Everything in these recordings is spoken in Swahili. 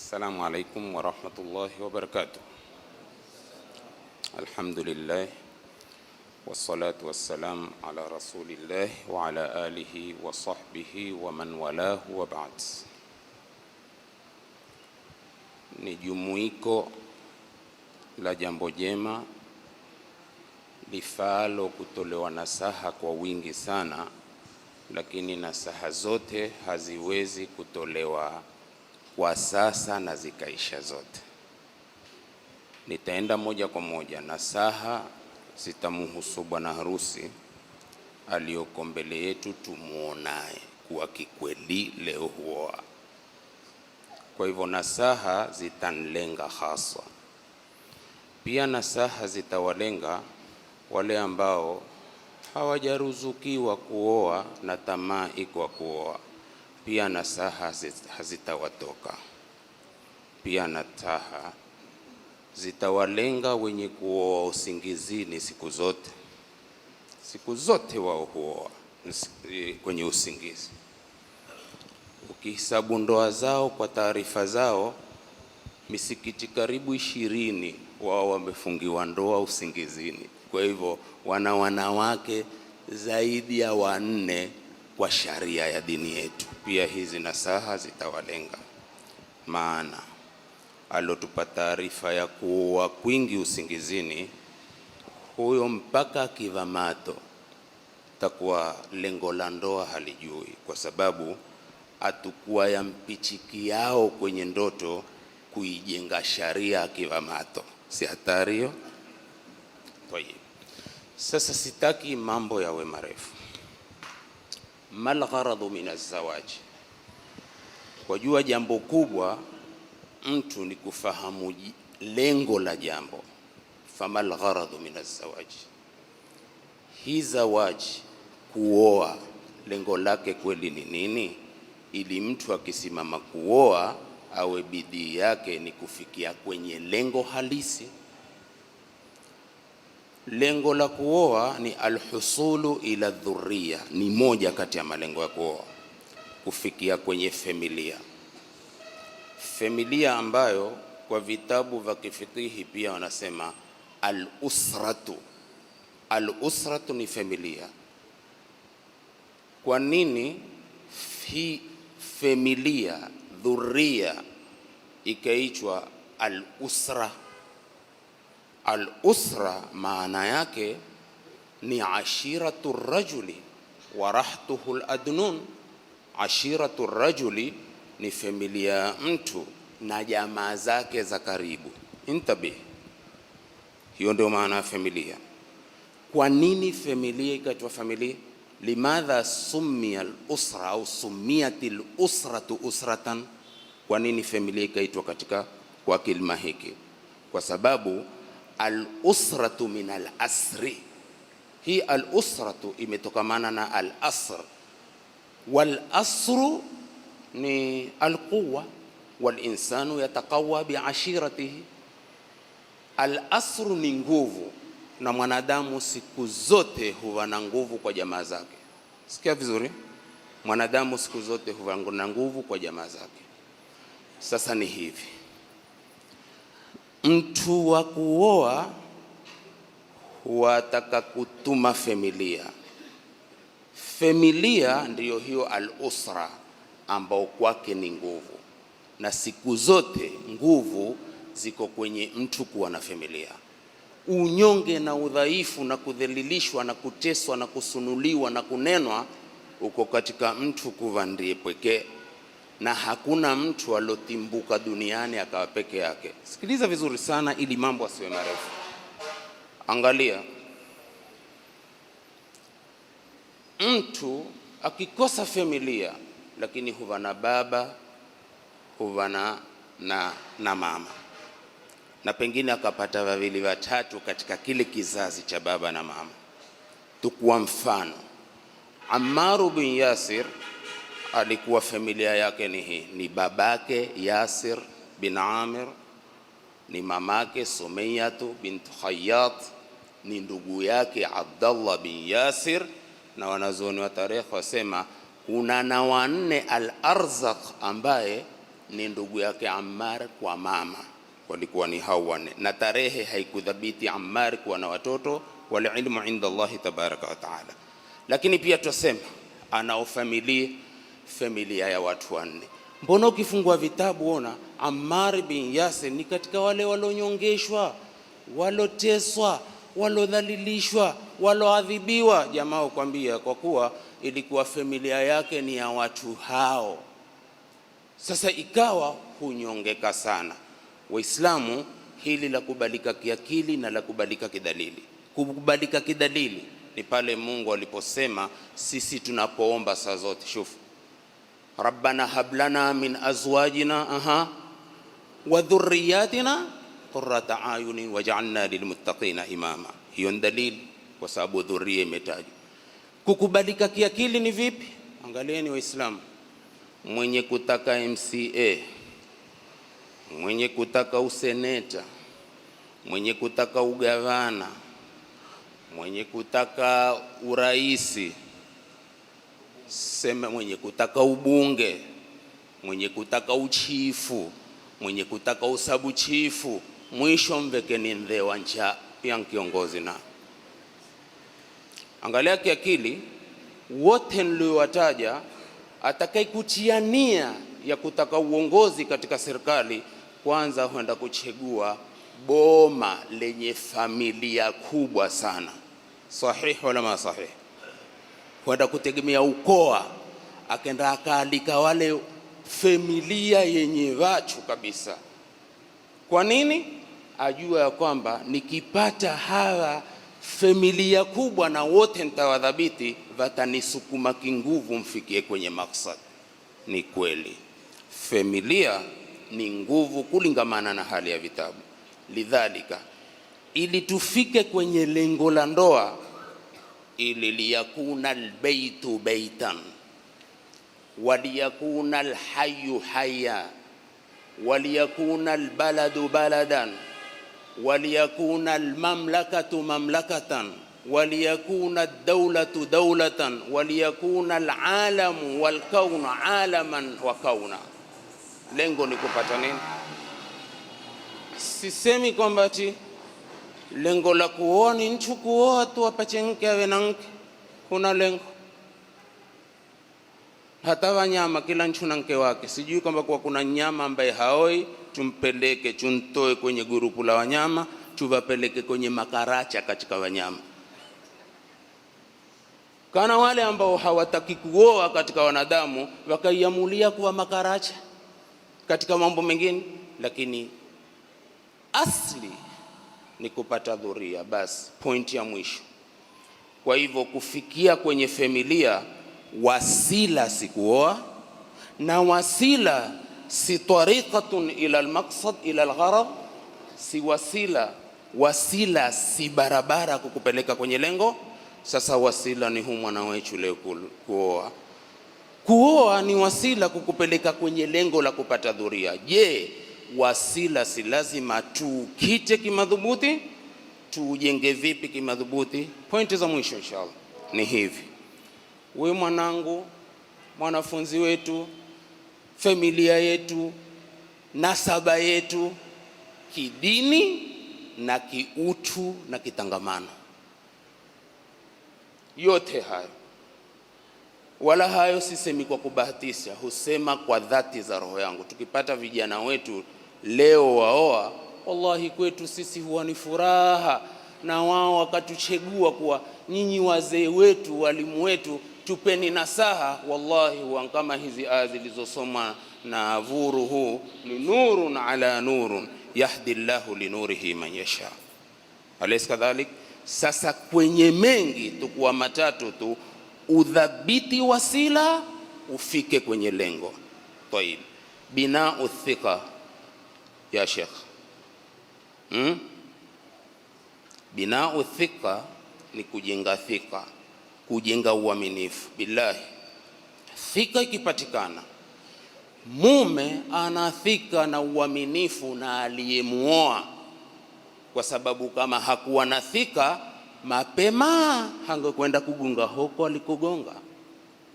Assalamu alaikum warahmatullahi wabarakatuh. Alhamdulillah wassalatu wassalam ala rasulillah wa ala alihi wa sahbihi wa man walahu wa ba'd. Ni jumuiko la jambo jema lifaalo kutolewa nasaha kwa wingi sana, lakini nasaha zote haziwezi kutolewa kwa sasa na zikaisha zote. Nitaenda moja kwa moja. Nasaha zitamuhusu bwana harusi aliyoko mbele yetu, tumuonaye kuwa kikweli leo huoa. Kwa hivyo nasaha zitanlenga haswa. Pia nasaha zitawalenga wale ambao hawajaruzukiwa kuoa na tamaa iko kuoa. Pia nasaha hazitawatoka. Pia nasaha zitawalenga wenye kuoa usingizini siku zote wao huoa kwenye usingizi. Ukihesabu ndoa zao kwa taarifa zao, misikiti karibu 20 wao wamefungiwa ndoa usingizini. Kwa hivyo wana wanawake zaidi ya 4 kwa sharia ya dini yetu. Pia hizi nasaha zitawalenga, maana alotupa taarifa ya kuoa kwingi usingizini, huyo mpaka kivamato takuwa lengo la ndoa halijui, kwa sababu atakuwa ya mpichiki yao kwenye ndoto kuijenga sharia kivamato. Si hatari hiyo? Sasa sitaki mambo yawe marefu. Mal gharadhu min az-zawaj, kwa jua jambo kubwa mtu ni kufahamu lengo la jambo. Famal gharadhu min az-zawaj, hii zawaji kuoa lengo lake kweli ni nini? Ili mtu akisimama kuoa awe bidii yake ni kufikia kwenye lengo halisi. Lengo la kuoa ni alhusulu ila dhurriya, ni moja kati ya malengo ya kuoa, kufikia kwenye familia ambayo kwa vitabu vya kifikihi pia wanasema al-usratu ni familia. Kwa nini hii familia dhurriya ikaitwa al-usra? Al-usra maana yake ni ashiratu rajuli wa rahtuhu al-adnun. Ashiratu rajuli ni familia ya mtu na jamaa zake za karibu. Intabih, hiyo ndio maana ya familia. Kwa nini familia ikaitwa familia? Limadha summiya al-usra au summiyat al-usratu usratan? Kwa nini familia ikaitwa katika kwa kilima hiki? Kwa sababu al-usratu min al-asri. Hii al-usratu imetokamana na al-asr, wal-asru ni al-quwwa, wal-insanu yataqawwa bi'ashiratihi. Al-asru ni nguvu, na mwanadamu siku zote huwa na nguvu kwa jamaa zake. Sikia vizuri, mwanadamu siku zote huwa na nguvu kwa jamaa zake. Sasa ni hivi, mtu wa kuoa huataka kutuma familia ndiyo hiyo al-usra, ambao kwake ni nguvu, na siku zote nguvu ziko kwenye mtu kuwa na familia. Unyonge na udhaifu na kudhalilishwa na kuteswa na kusunuliwa na kunenwa uko katika mtu kuwa ndiye pekee, na hakuna mtu alotimbuka duniani akawa peke yake. Sikiliza vizuri sana ili mambo asiwe marefu. Angalia, mtu akikosa familia lakini huwa na baba, huwa na mama, na pengine akapata wawili watatu katika kile kizazi cha baba na mama. Tukua mfano, Ammar bin Yasir alikuwa familia yake ni hii: ni babake Yasir bin Amir, ni mamake Sumayyatu bint Khayyat, ni ndugu yake Abdullah bin Yasir. Na wanazuoni wa tarehe wasema kuna na wanne al-Arzaq ambaye ni ndugu yake Ammar kwa mama, walikuwa ni hao wanne, na tarehe haikudhabiti Ammar kuwa na watoto, wal ilmu inda Allah tabaraka wa taala. Lakini pia tusema anao familia ya watu wanne. Mbona ukifungua vitabu ona Ammar bin Yasir ni katika wale walonyongeshwa, waloteswa, walodhalilishwa, waloadhibiwa. Jamaa ukwambia kwa kuwa ilikuwa familia yake ni ya watu hao, sasa ikawa hunyongeka sana. Waislamu, hili la kubalika kiakili na la kubalika kidalili. Kubalika kidalili ni pale Mungu aliposema sisi tunapoomba saa zote, shufu, Rabbana hablana min azwajina wa dhurriyatina qurrata ayunin waj'alna lilmuttaqina imama. Hiyo dalili, kwa sababu dhurriya imetajwa. Kukubalika kiakili ni vipi? Angalieni Waislamu, mwenye kutaka MCA, mwenye kutaka useneta, mwenye kutaka ugavana, mwenye kutaka uraisi, sema mwenye kutaka ubunge, mwenye kutaka uchifu, mwenye kutaka usabu chifu, mwisho mvekeni ndhewa ncha pia kiongozi. Na angalia kiakili, wote niliowataja, atakayekutia nia ya kutaka uongozi katika serikali, kwanza huenda kuchagua boma lenye familia kubwa sana. Sahihi wala ma sahihi? Huenda kutegemea ukoa, akaenda akaalika wale familia yenye watu kabisa. Kwa nini? Ajua ya kwamba nikipata hawa familia kubwa na wote nitawadhabiti, watanisukuma kinguvu mfikie kwenye maksad. Ni kweli familia ni nguvu kulingamana na hali ya vitabu. Lidhalika, ili tufike kwenye lengo la ndoa, ili liyakuna albaytu baytan waliyakuna alhayyu hayya waliyakuna albaladu baladan waliyakuna almamlakatu mamlakatan waliyakuna ad-dawlatu dawlatan waliyakuna alalamu walkaunu alaman wa kauna. Lengo ni kupata nini? Sisemi kwamba ati lengo la kuoa ni nchu kuoa tu apache mke awe na mke. Kuna lengo hata wanyama, kila nchu na mke wake. Sijui kwamba kwa kuna nyama ambaye haoi tumpeleke chuntoe kwenye gurupu la wanyama, tuvapeleke kwenye makaracha katika wanyama. Kana wale ambao hawataki kuoa katika wanadamu wakaiamulia kuwa makaracha katika mambo mengine, lakini asli ni kupata dhuria. Basi point ya mwisho. Kwa hivyo kufikia kwenye familia, wasila si kuoa, na wasila si tariqatun ila almaqsad ila algharad, si wasila si barabara kukupeleka kwenye lengo. Sasa wasila ni huyu mwana wetu leo kuoa. Kuoa ni wasila kukupeleka kwenye lengo la kupata dhuria. Je, wasila si lazima tukite kimadhubuti? Tujenge vipi kimadhubuti? Pointi za mwisho inshallah ni hivi. We mwanangu, mwanafunzi wetu, familia yetu, nasaba yetu, kidini na kiutu na kitangamano, yote hayo, wala hayo sisemi kwa kubahatisha, husema kwa dhati za roho yangu. Tukipata vijana wetu leo waoa, wallahi kwetu sisi huwa ni furaha, na wao wakatuchagua kuwa nyinyi wazee wetu, walimu wetu, tupeni nasaha. Wallahi huwa kama hizi aya zilizosoma na vuru huu, ni nurun ala nurun yahdi Allahu linurihi man yasha. Alaysa kadhalik? Sasa kwenye mengi tukuwa matatu tu, udhabiti wasila ufike kwenye lengo. Tayib, binau thika ya Sheikh. Binau thika ni kujenga thika, kujenga uaminifu. Billahi, thika ikipatikana, mume anathika na uaminifu na aliyemuoa, kwa sababu kama hakuwa na thika, mapema hangekwenda kugunga huko alikogonga.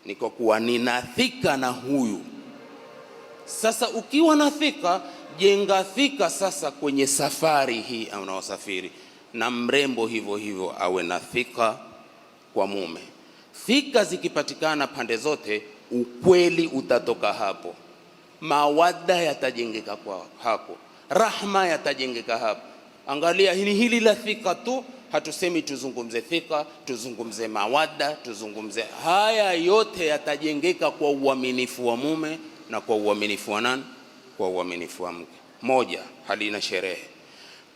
Niko kuwa nina thika na huyu, Sasa ukiwa na thika, jenga thika sasa kwenye safari hii unaosafiri, na mrembo hivyo hivyo awe na thika kwa mume. Thika zikipatikana pande zote, ukweli utatoka hapo, mawadda yatajengeka kwa hapo, rahma yatajengeka hapo. Angalia hili la thika tu, hatusemi tuzungumze thika, tuzungumze mawadda, tuzungumze haya yote yatajengeka kwa uaminifu wa mume na kwa uaminifu wa nani? Kwa uaminifu wa mke. Moja, halina sherehe.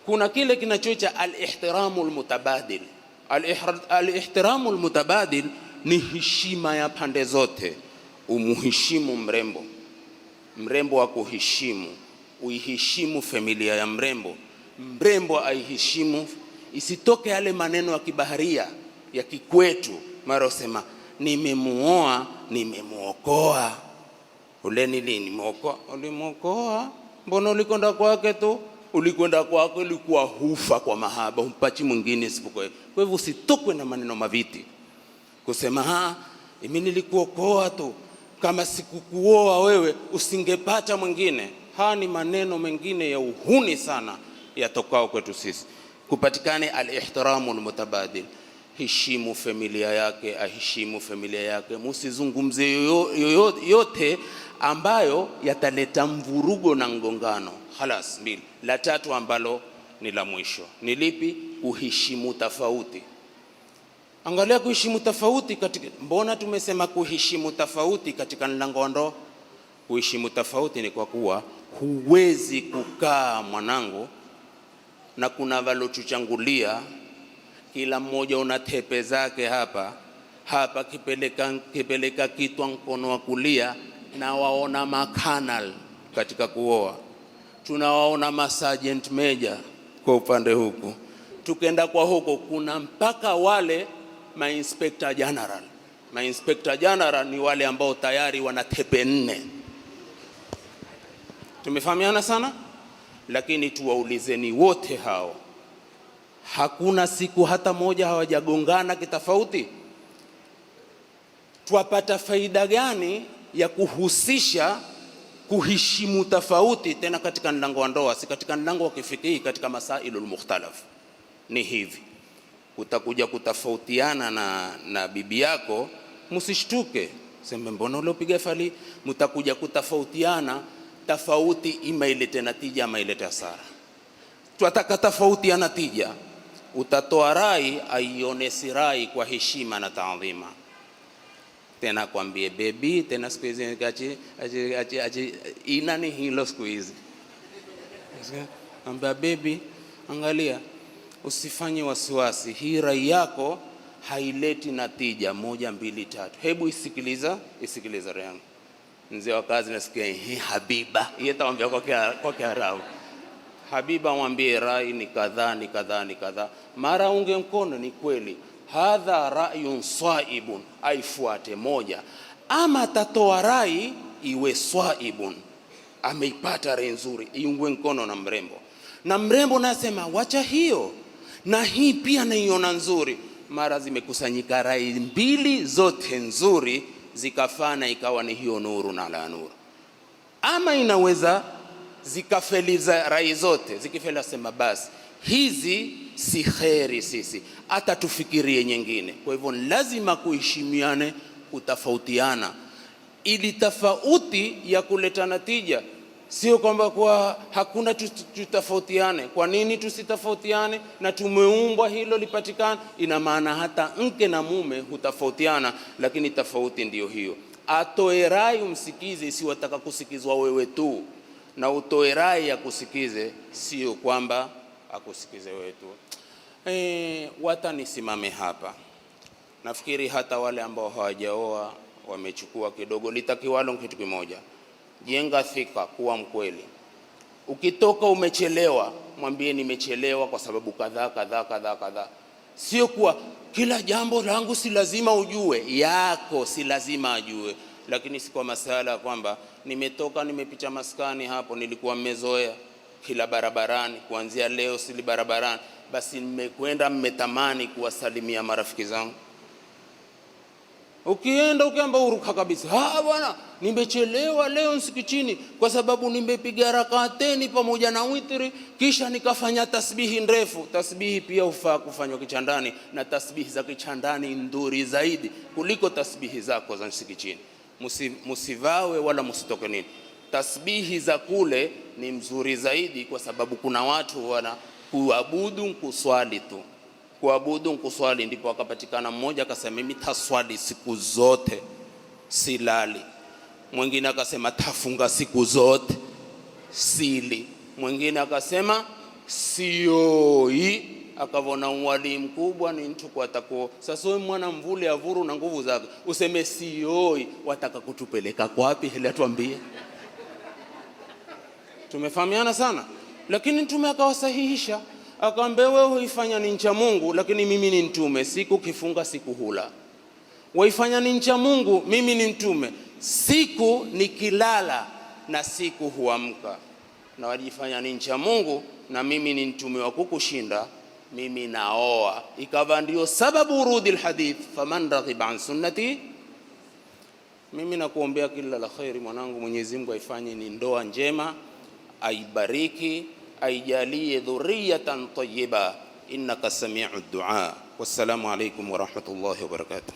Kuna kile kinachoitwa al-ihtiramu al-mutabadil. Al-ihtiramu al-mutabadil ni heshima ya pande zote. Umuheshimu mrembo, mrembo akuheshimu, uiheshimu familia ya mrembo, mrembo aiheshimu. Isitoke yale maneno ya kibaharia ya kikwetu, mara usema nimemuoa, nimemuokoa. Ule ni lini muokoa? Ulimuokoa? Mbona ulikwenda kwake tu? Ulikwenda kwake ulikuwa hufa kwa mahaba, umpachi mwingine isipokuwa. Kwa hivyo usitokwe na maneno maviti kusema mimi nilikuokoa tu, kama sikukuoa wewe usingepata mwingine. Ni maneno mengine ya uhuni sana yatokao kwetu sisi. Kupatikane al-ihtiramu al-mutabadil. Heshimu familia yake, aheshimu familia yake. Musizungumze yote ambayo yataleta mvurugo na ngongano. Khalas, mbili. La tatu ambalo ni la mwisho ni lipi? Kuheshimu tofauti. Angalia kuheshimu tofauti katika, mbona tumesema kuheshimu tofauti katika mlango wa ndoa? Kuheshimu tofauti ni kwa kuwa huwezi kukaa mwanangu na kuna valotuchangulia, kila mmoja una tepe zake hapa kipeleka kitwa mkono wa kulia, na waona makanal katika kuoa, tunawaona masergeant major kwa upande huku, tukenda kwa huko kuna mpaka wale mainspector general. Mainspector general ni wale ambao tayari wana tepe 4. Tumefahamiana sana? Lakini tuwaulizeni wote hao, hakuna siku hata moja hawajagongana kitofauti? Tuwapata faida gani ya kuhusisha kuheshimu tofauti tena katika mlango wa ndoa, si katika mlango wa kifikihi, katika masailul mukhtalaf? Ni hivi, utakuja kutofautiana na bibi yako, msishtuke sema mbona uliopiga fali. Mtakuja kutofautiana, tofauti ima ilete natija ama ilete hasara. Tunataka tofauti ya natija, utatoa rai aione si rai kwa heshima na taadhima. Tena kwambie baby, tena siku hizi inani hilo siku hizi, ambia baby, angalia usifanye wasiwasi, hii rai yako haileti natija 1 2 3. Hebu isikiliza rai yangu. Mzee wa kazi nasikia Habiba, yeye ataambia kwa Kiarabu, Habiba mwambie rai ni kadhaa ni kadhaa ni kadhaa. Mara unge mkono, ni kweli, hadha ra'yun saibun, aifuate moja. Ama tatoa rai iwe saibun, ameipata rai nzuri, iungwe mkono na mrembo, na mrembo nasema wacha hiyo na hii pia naiona nzuri. Mara zimekusanyika rai 2 zote nzuri zikafana, ikawa ni hiyo nuru na la nuru. Ama inaweza zikafeliza rai zote, zikifela sema basi hizi si kheri, sisi hata tufikirie nyingine. Kwa hivyo lazima kuheshimiane, kutofautiana, ili tofauti ya kuleta natija. Sio kwamba kwa hakuna tutofautiane. Kwa nini tusitofautiane? Na tumeumbwa hilo lipatikane. Ina maana hata mke na mume hutofautiana, lakini tofauti ndiyo hiyo. Atoe rai umsikize, si wataka kusikizwa wewe tu, na utoe rai ya kusikize, sio kwamba akusikize wewe tu. Watanisimame hapa. Nafikiri hata wale ambao hawajaoa wamechukua kidogo. Litakiwalo kitu kimoja: jenga thika, kuwa mkweli. Ukitoka umechelewa, mwambie nimechelewa kwa sababu kadhaa kadhaa kadhaa kadhaa. Sio kuwa kila jambo langu si lazima ujue, yako si lazima ajue. Lakini si kwa masala kwamba nimetoka nimepita maskani hapo, nilikuwa mmezoea kila barabarani, kuanzia leo sili barabarani, basi nimekwenda mmetamani kuwasalimia marafiki zangu. Ukienda ukiamba uruka kabisa, bwana nimechelewa leo msikitini kwa sababu nimepiga rakateni pamoja na witri kisha nikafanya tasbihi ndefu. Tasbihi pia hufaa kufanywa kichandani, na tasbihi za kichandani nzuri zaidi kuliko tasbihi zako za msikitini. Musivawe wala musitoke nini, tasbihi za kule ni mzuri zaidi, kwa sababu kuna watu wana kuabudu kuswali tu, kuabudu kuswali. Ndipo akapatikana mmoja akasema mimi taswali siku zote silali. Mwingine akasema tafunga siku zote sili. Mwingine akasema sioi. Akavona mwali mkubwa ni mtu kwa tako. Sasa wewe mwana mvuli avuru na nguvu zake useme sioi, wataka kutupeleka kwapi? Hele tuambie. Tumefahamiana sana, lakini mtume akawasahihisha, akamwambia wewe huifanya ni ncha Mungu, lakini mimi ni mtume, siku kifunga siku hula. Waifanya ni ncha Mungu, mimi ni mtume, siku nikilala na siku huamka. Na wajifanya ni ncha Mungu na mimi ni mtume wa kukushinda, mimi naoa. Ikawa ndio sababu urudi alhadith, faman raghiba an sunnati. Mimi nakuombea kila la khairi mwanangu, Mwenyezi Mungu aifanye ni ndoa njema, aibariki, aijalie dhurriyatan tayyiba, innaka sami'ud du'a. Wassalamu alaykum wa rahmatullahi wa barakatuh.